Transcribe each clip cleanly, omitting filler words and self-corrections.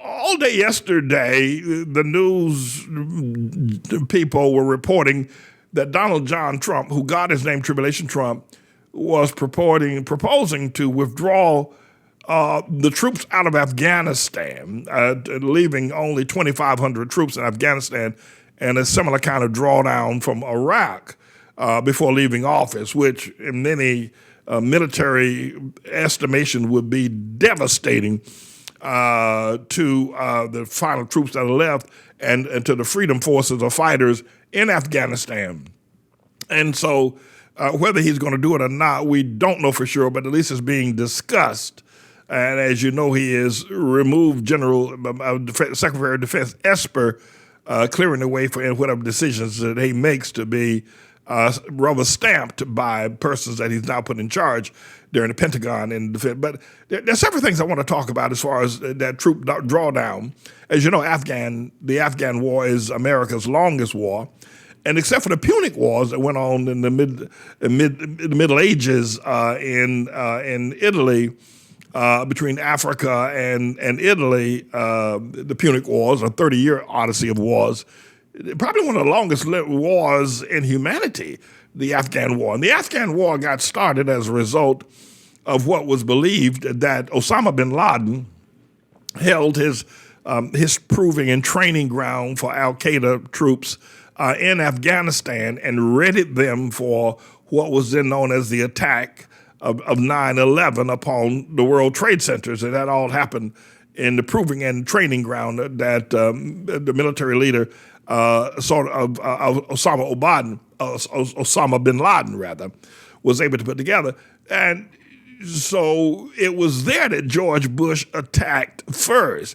All day yesterday, the news people were reporting that Donald John Trump, who got his name Tribulation Trump, was proposing to withdraw the troops out of Afghanistan, leaving only 2,500 troops in Afghanistan, and a similar kind of drawdown from Iraq before leaving office, which in many military estimation would be devastating to the final troops that are left and to the freedom forces or fighters in Afghanistan. And so whether he's going to do it or not, we don't know for sure, but at least it's being discussed. And as you know, he has removed Secretary of Defense Esper, clearing the way for whatever decisions that he makes to be rubber stamped by persons that he's now put in charge during the Pentagon and defense. But there's several things I want to talk about as far as that troop drawdown. As you know, the Afghan war is America's longest war. And except for the Punic Wars that went on in the Middle Ages in Italy, between Africa and Italy, the Punic Wars, a 30-year odyssey of wars, probably one of the longest wars in humanity, the Afghan War. And the Afghan War got started as a result of what was believed that Osama bin Laden held his proving and training ground for al-Qaeda troops in Afghanistan and readied them for what was then known as the attack of 9/11 upon the World Trade Centers. And that all happened in the proving and training ground that the military leader Osama bin Laden, rather, was able to put together. And so it was there that George Bush attacked first.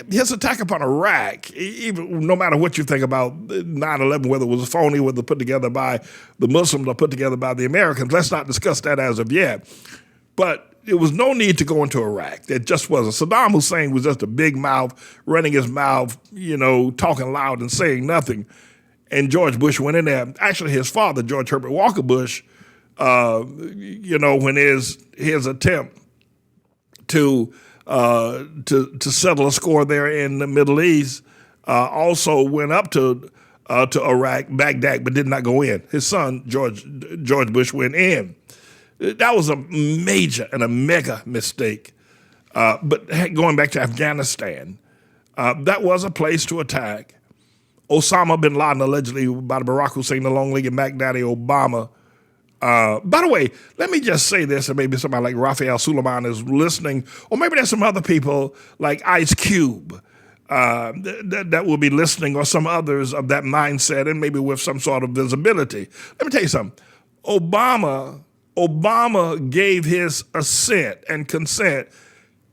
His attack upon Iraq, even no matter what you think about 9/11, whether it was phony, whether put together by the Muslims or put together by the Americans, let's not discuss that as of yet. But there was no need to go into Iraq. It just wasn't. Saddam Hussein was just a big mouth, running his mouth, talking loud and saying nothing. And George Bush went in there. Actually, his father, George Herbert Walker Bush, when his attempt to settle a score there in the Middle East, also went up to Iraq, Baghdad, but did not go in. His son, George Bush, went in. That was a major and a mega mistake. But going back to Afghanistan, that was a place to attack. Osama bin Laden, allegedly by Barack Hussein, the long-legged Mac Daddy Obama. By the way, let me just say this, and maybe somebody like Raphael Suleiman is listening, or maybe there's some other people like Ice Cube that will be listening, or some others of that mindset, and maybe with some sort of visibility. Let me tell you something. Obama gave his assent and consent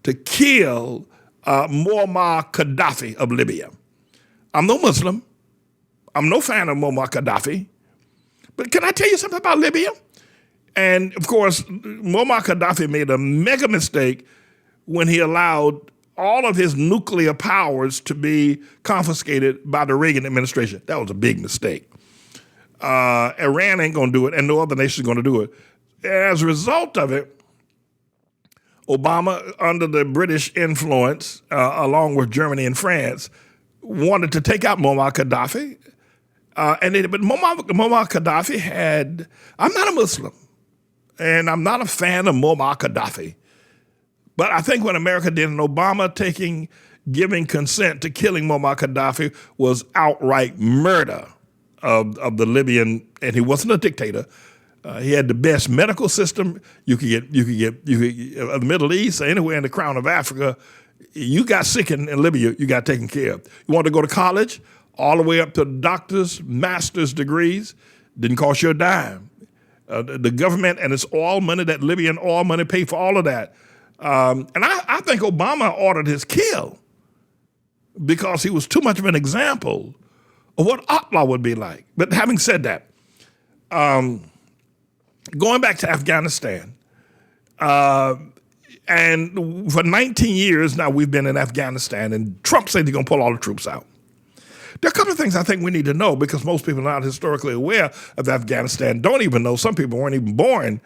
to kill Muammar Gaddafi of Libya. I'm no Muslim. I'm no fan of Muammar Gaddafi. But can I tell you something about Libya? And of course, Muammar Gaddafi made a mega mistake when he allowed all of his nuclear powers to be confiscated by the Reagan administration. That was a big mistake. Iran ain't going to do it, and no other nation is going to do it. As a result of it, Obama, under the British influence, along with Germany and France, wanted to take out Muammar Gaddafi. But Muammar Gaddafi I'm not a Muslim, and I'm not a fan of Muammar Gaddafi. But I think what America did in Obama giving consent to killing Muammar Gaddafi was outright murder of the Libyan, and he wasn't a dictator. He had the best medical system you could get the Middle East or anywhere in the crown of Africa. You got sick in Libya, you got taken care of. You wanted to go to college, all the way up to doctor's, master's degrees, didn't cost you a dime. The government and its oil money, that Libyan oil money, paid for all of that. And I think Obama ordered his kill because he was too much of an example of what ATLAH would be like. But having said that, going back to Afghanistan, and for 19 years now we've been in Afghanistan, and Trump said he's going to pull all the troops out. There are a couple of things I think we need to know, because most people are not historically aware of Afghanistan, don't even know. Some people weren't even born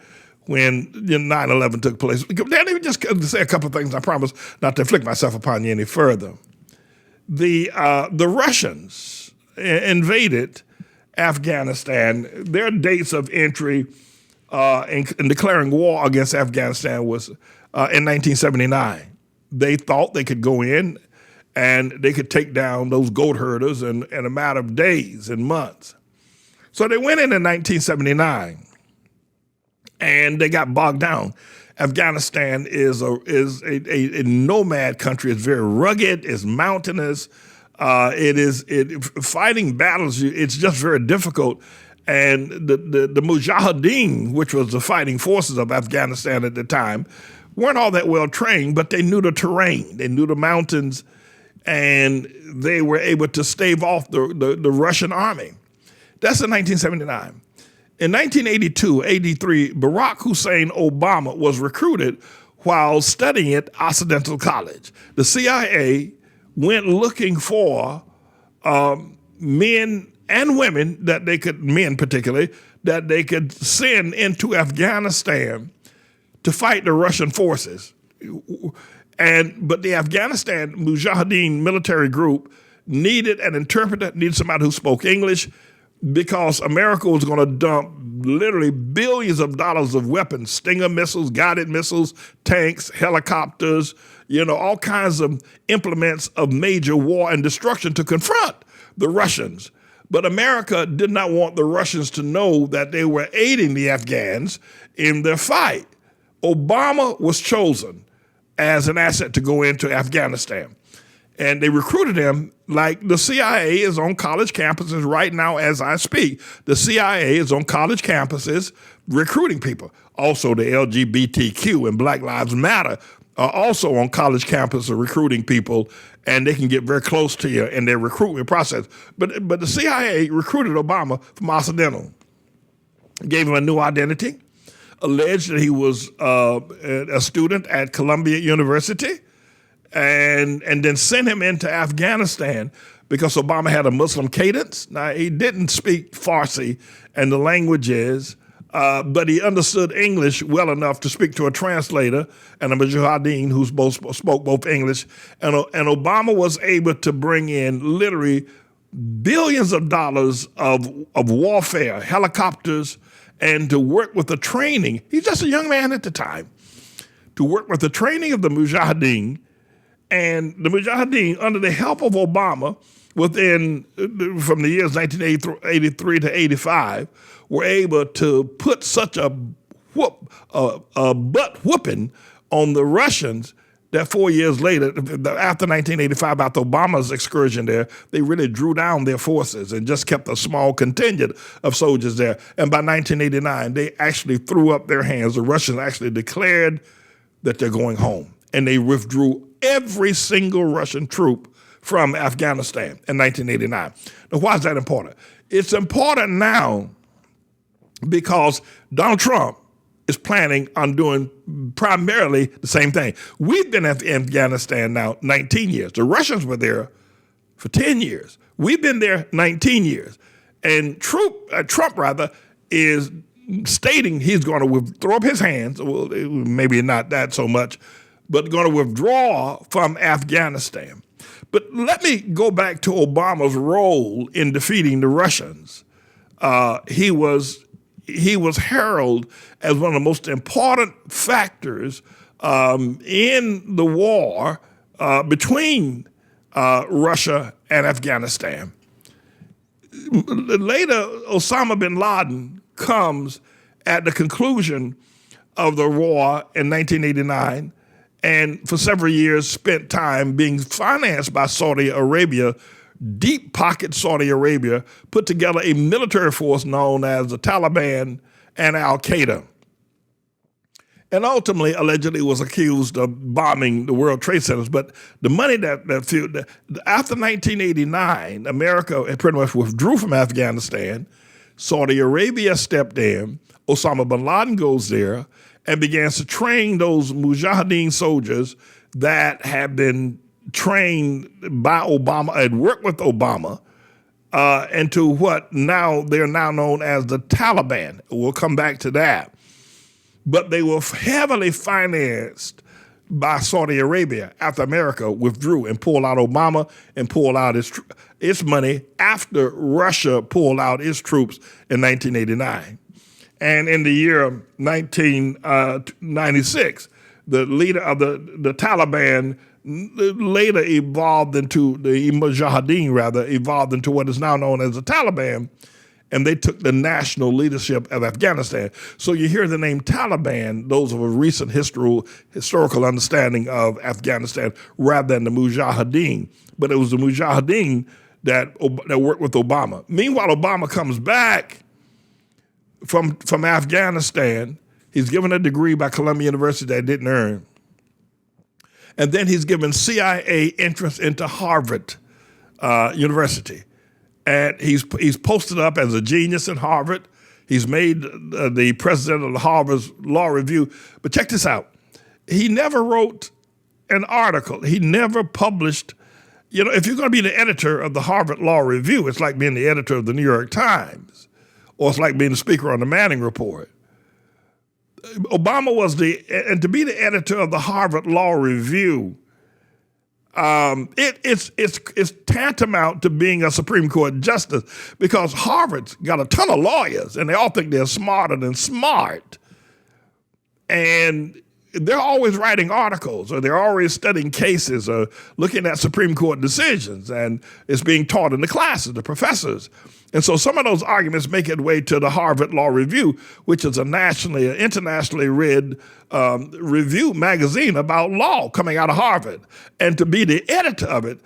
when 9/11 took place. Let me just say a couple of things. I promise not to inflict myself upon you any further. The Russians invaded Afghanistan. Their dates of entry in declaring war against Afghanistan was in 1979. They thought they could go in and they could take down those goat herders in a matter of days and months. So they went in 1979, and they got bogged down. Afghanistan is a nomad country. It's very rugged. It's mountainous. Fighting battles. It's just very difficult. And the Mujahideen, which was the fighting forces of Afghanistan at the time, weren't all that well trained, but they knew the terrain. They knew the mountains, and they were able to stave off the Russian army. That's in 1979. In 1982-83, Barack Hussein Obama was recruited while studying at Occidental College. The CIA went looking for men and women men particularly, that they could send into Afghanistan to fight the Russian forces. But the Afghanistan Mujahideen military group needed an interpreter, needed somebody who spoke English, because America was going to dump literally billions of dollars of weapons, Stinger missiles, guided missiles, tanks, helicopters, all kinds of implements of major war and destruction to confront the Russians. But America did not want the Russians to know that they were aiding the Afghans in their fight. Obama was chosen as an asset to go into Afghanistan. And they recruited him like the CIA is on college campuses right now as I speak. The CIA is on college campuses recruiting people. Also, the LGBTQ and Black Lives Matter are also on college campuses recruiting people, and they can get very close to you in their recruitment process. But the CIA recruited Obama from Occidental, gave him a new identity, alleged that he was a student at Columbia University, and then sent him into Afghanistan because Obama had a Muslim cadence. Now, he didn't speak Farsi and the languages, but he understood English well enough to speak to a translator and a Mujahideen who spoke both English. And Obama was able to bring in literally billions of dollars of warfare, helicopters, and to work with the training. He's just a young man at the time. To work with the training of the Mujahideen. And the Mujahideen, under the help of Obama, from the years 1983 to 85, were able to put such a butt whooping on the Russians that 4 years later, after 1985, after Obama's excursion there, they really drew down their forces and just kept a small contingent of soldiers there. And by 1989, they actually threw up their hands. The Russians actually declared that they're going home. And they withdrew every single Russian troop from Afghanistan in 1989. Now, why is that important? It's important now because Donald Trump is planning on doing primarily the same thing. We've been in Afghanistan now 19 years. The Russians were there for 10 years. We've been there 19 years. And Trump is stating he's going to throw up his hands, well, maybe not that so much, but going to withdraw from Afghanistan. But let me go back to Obama's role in defeating the Russians. He was heralded as one of the most important factors in the war between Russia and Afghanistan. Later, Osama bin Laden comes at the conclusion of the war in 1989, and for several years spent time being financed by Saudi Arabia, deep pocket Saudi Arabia, put together a military force known as the Taliban and Al-Qaeda. And ultimately, allegedly, was accused of bombing the World Trade Centers. But the money after 1989, America pretty much withdrew from Afghanistan. Saudi Arabia stepped in. Osama bin Laden goes there and begins to train those Mujahideen soldiers that had been trained by Obama and worked with Obama into what they're now known as the Taliban. We'll come back to that. but they were heavily financed by Saudi Arabia after America withdrew and pulled out Obama and pulled out its money after Russia pulled out its troops in 1989. And in the year 1996, the leader of the Taliban later evolved into the Mujahideen, evolved into what is now known as the Taliban, and they took the national leadership of Afghanistan. So you hear the name Taliban, those of a recent historical understanding of Afghanistan, rather than the Mujahideen. But it was the Mujahideen that worked with Obama. Meanwhile, Obama comes back from Afghanistan. He's given a degree by Columbia University that he didn't earn. And then he's given CIA entrance into Harvard University. And he's posted up as a genius in Harvard. He's made the president of the Harvard Law Review. But check this out. He never wrote an article. He never published. You know, if you're going to be the editor of the Harvard Law Review, it's like being the editor of the New York Times, or it's like being the speaker on the Manning Report. Obama was and to be the editor of the Harvard Law Review, it's tantamount to being a Supreme Court justice, because Harvard's got a ton of lawyers and they all think they're smarter than smart. And they're always writing articles, or they're always studying cases, or looking at Supreme Court decisions, and it's being taught in the classes, the professors. And so some of those arguments make its way to the Harvard Law Review, which is internationally read review magazine about law coming out of Harvard. And to be the editor of it,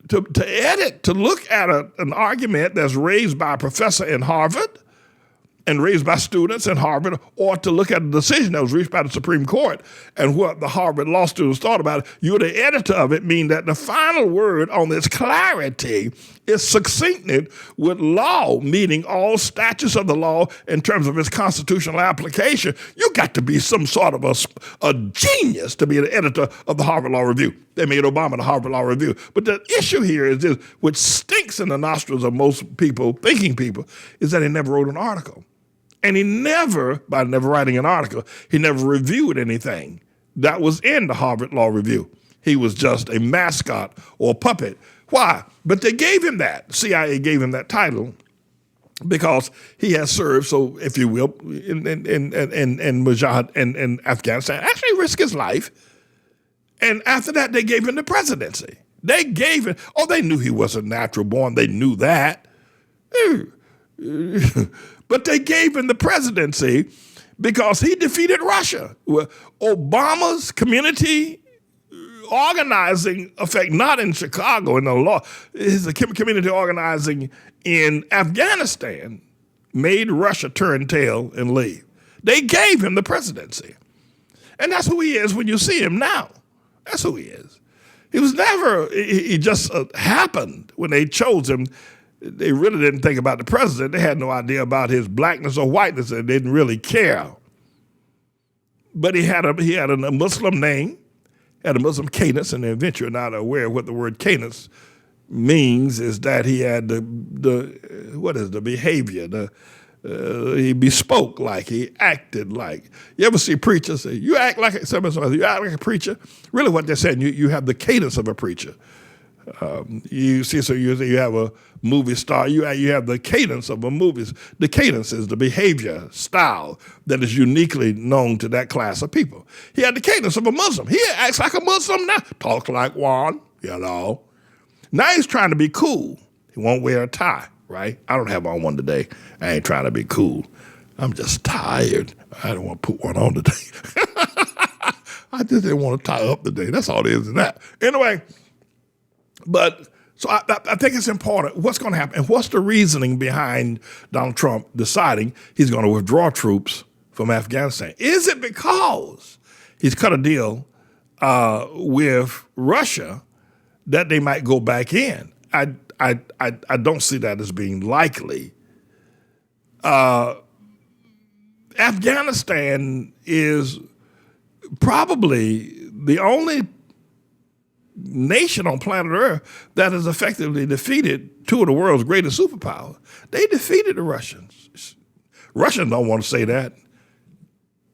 to look at an argument that's raised by a professor in Harvard and raised by students in Harvard, or to look at a decision that was reached by the Supreme Court and what the Harvard law students thought about it, you're the editor of it, meaning that the final word on its clarity is succincted with law, meaning all statutes of the law in terms of its constitutional application. You got to be some sort of a genius to be the editor of the Harvard Law Review. They made Obama the Harvard Law Review. But the issue here is this, which stinks in the nostrils of most people, thinking people, is that he never wrote an article. And he never, by never writing an article, he never reviewed anything that was in the Harvard Law Review. He was just a mascot or a puppet. Why? But they gave him that. CIA gave him that title because he has served, so if you will, in Afghanistan, actually risked his life. And after that, they gave him the presidency. They knew he wasn't natural born. They knew that. But they gave him the presidency because he defeated Russia. Obama's community organizing effect, not in Chicago in the law, his community organizing in Afghanistan made Russia turn tail and leave. They gave him the presidency. And that's who he is when you see him now. That's who he is. He was never, he just happened when they chose him. They really didn't think about the president. They had no idea about his blackness or whiteness, and they didn't really care. But he had a Muslim name, had a Muslim cadence, and if you're not aware of what the word cadence means, is that he had the behavior, he bespoke like, he acted like. You ever see preachers say, you act like a preacher? Really what they're saying, you have the cadence of a preacher. You have a movie star, you have the cadence of a movie. The cadence is the behavior style that is uniquely known to that class of people. He had the cadence of a Muslim. He acts like a Muslim now, talks like one, Now he's trying to be cool. He won't wear a tie, right? I don't have on one today. I ain't trying to be cool. I'm just tired. I don't want to put one on today. I just didn't want to tie up today. That's all it is in that. Anyway, but so I think it's important. What's going to happen? And what's the reasoning behind Donald Trump deciding he's going to withdraw troops from Afghanistan? Is it because he's cut a deal with Russia that they might go back in? I don't see that as being likely. Afghanistan is probably the only nation on planet Earth that has effectively defeated two of the world's greatest superpowers. They defeated the Russians. Russians don't want to say that.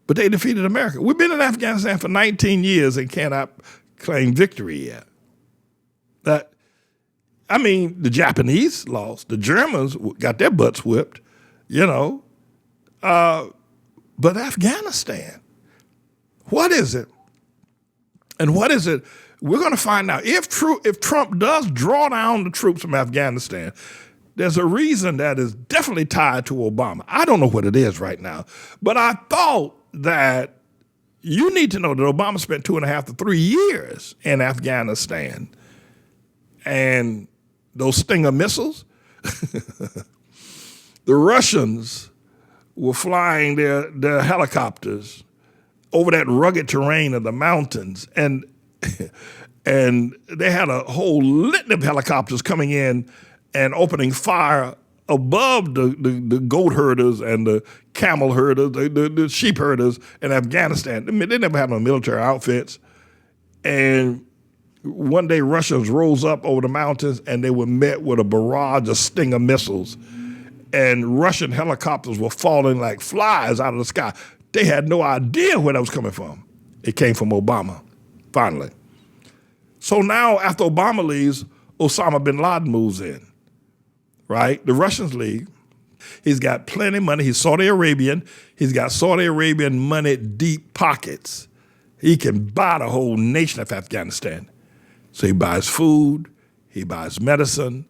but they defeated America. We've been in Afghanistan for 19 years and cannot claim victory yet. The Japanese lost. The Germans got their butts whipped, but Afghanistan, what is it? And what is it? We're going to find out. If Trump does draw down the troops from Afghanistan, there's a reason that is definitely tied to Obama. I don't know what it is right now, but I thought that you need to know that Obama spent 2.5 to 3 years in Afghanistan. And those Stinger missiles, the Russians were flying their helicopters over that rugged terrain of the mountains, and they had a whole litany of helicopters coming in and opening fire above the goat herders and the camel herders, the sheep herders in Afghanistan. I mean, they never had no military outfits. And one day Russians rose up over the mountains and they were met with a barrage of Stinger missiles. And Russian helicopters were falling like flies out of the sky. They had no idea where that was coming from. It came from Obama, finally. So now after Obama leaves, Osama bin Laden moves in, right? The Russians leave. He's got plenty of money. He's Saudi Arabian. He's got Saudi Arabian money deep pockets. He can buy the whole nation of Afghanistan. So he buys food, he buys medicine,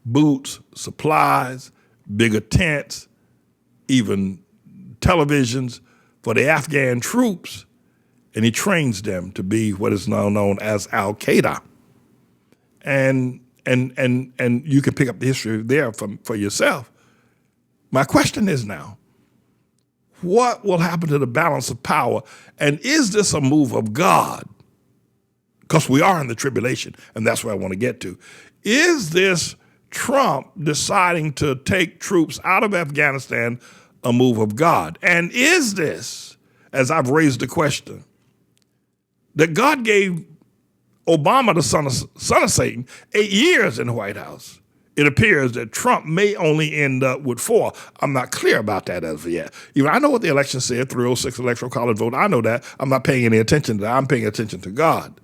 boots, supplies, bigger tents, even televisions for the Afghan troops, and he trains them to be what is now known as Al-Qaeda. And you can pick up the history there for yourself. My question is now, what will happen to the balance of power? And is this a move of God? Because we are in the tribulation, and that's where I want to get to. Is this Trump deciding to take troops out of Afghanistan a move of God? And is this, as I've raised the question, that God gave Obama, the son of Satan, 8 years in the White House? It appears that Trump may only end up with 4. I'm not clear about that as of yet. Even I know what the election said, 306 electoral college vote. I know that. I'm not paying any attention to that. I'm paying attention to God.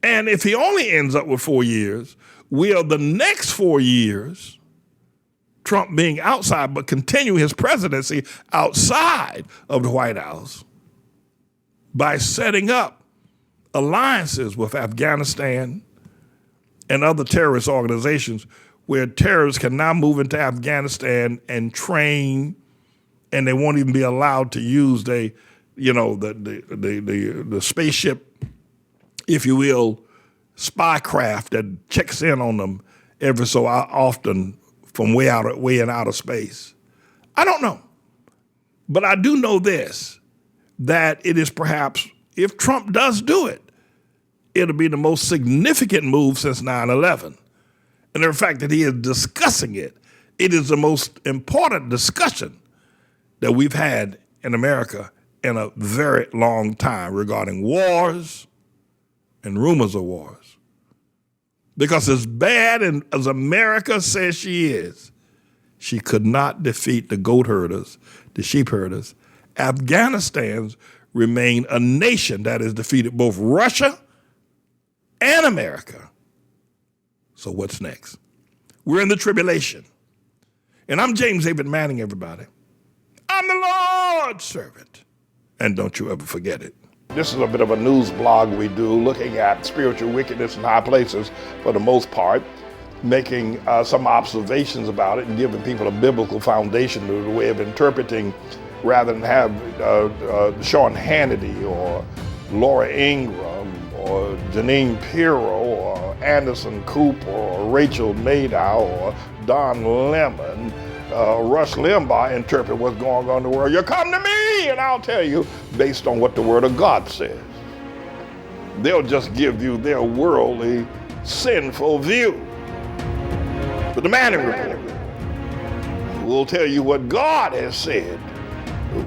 And if he only ends up with 4 years, will the next 4 years, Trump being outside but continue his presidency outside of the White House by setting up alliances with Afghanistan and other terrorist organizations where terrorists can now move into Afghanistan and train, and they won't even be allowed to use the spaceship, if you will, spy craft that checks in on them every so often from way in outer space. I don't know. But I do know this, that it is perhaps, if Trump does do it, it'll be the most significant move since 9/11. And the fact that he is discussing it, it is the most important discussion that we've had in America in a very long time regarding wars and rumors of wars. Because as bad as America says she is, she could not defeat the goat herders, the sheep herders. Afghanistan remain a nation that has defeated both Russia and America. So what's next? We're in the tribulation. And I'm James David Manning, everybody. I'm the Lord's servant. And don't you ever forget it. This is a bit of a news blog we do, looking at spiritual wickedness in high places for the most part, making some observations about it and giving people a biblical foundation to the way of interpreting, rather than have Sean Hannity or Laura Ingraham or Janine Pirro or Anderson Cooper or Rachel Maddow or Don Lemon, Rush Limbaugh interpret what's going on in the world. You come to me and I'll tell you based on what the Word of God says. They'll just give you their worldly, sinful view. But the Manning Report will tell you what God has said,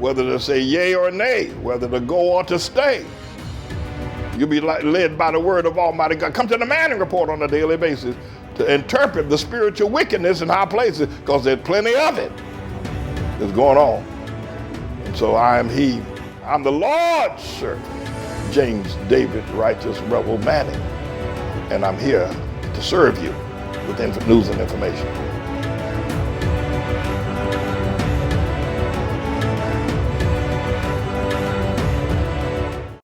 whether to say yea or nay, whether to go or to stay. You'll be led by the word of Almighty God. Come to the Manning Report on a daily basis to interpret the spiritual wickedness in high places, because there's plenty of it that's going on And so I am he. I'm the Lord's servant, James David Righteous Rebel Manning. And I'm here to serve you with news and information.